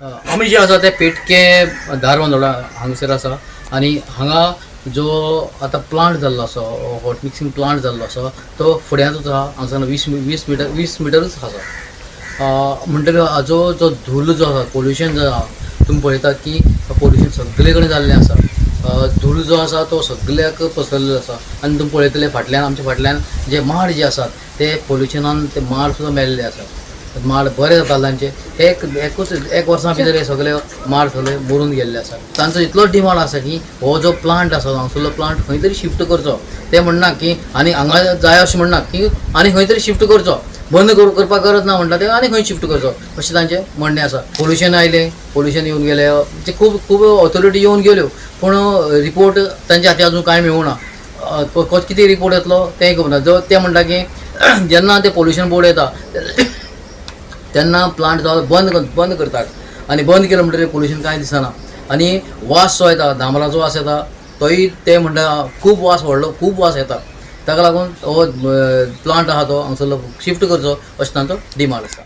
आमी जे आसा ते पेटके धारबांदोडा हांगसर आसा आनी हांगा जो आतां प्लांट जाल्लो आसा हॉट मिक्सिंग प्लांट जाल्लो आसा तो फुड्यांतूच आसा हांगसान 20 मिटरूच आसा. म्हणटकीर हाजो जो धूल जो आसा पोल्युशन जो आसा तुमी पळयतात की पोल्युशन सगळे कडेन जाल्लें आसा. धूळ जो आसा तो सगळ्याक पसरलेलो आसा आनी तुमी पळयतले फाटल्यान आमच्या फाटल्यान जे माड जे आसात ते पोल्युशनान ते माड सुद्दां मेल्ले आसात. माड बरे जाता तांचे एक वर्सां भितर हे सगळे माड सगळे मरून गेल्ले आसा. तांचो इतलोच डिमांड आसा की हो जो प्लांट आसा हांगसरलो प्लांट खंय तरी शिफ्ट करचो. ते म्हणना की आनी हांगा जाय अशें म्हणना की आनी खंय तरी शिफ्ट करचो, बंद करपाक गरज ना म्हणटा ते आनी खंय शिफ्ट करचो अशें तांचें म्हणणें आसा. पोल्युशन आयलें, पोल्युशन येवन गेलें, म्हणजे खूब ऑथॉरिटी येवन गेल्यो पूण रिपोर्ट तांच्या हाती अजून कांय मेळूना. कितें रिपोर्ट येतलो तेंय खबर ना. जो ते म्हणटा की जेन्ना ते पोल्युशन बोर्ड येता तेन्ना प्लांट जो बंद करतात आनी बंद केलो म्हणटकीर पोल्युशन कांय दिसना आनी वास जो येता दामराचो वास येता तोय ते म्हणटा खूब वास येता. ताका लागून हो प्लांट आहा तो हांगसरलो शिफ्ट करचो अशें तांचो डिमांड आसा.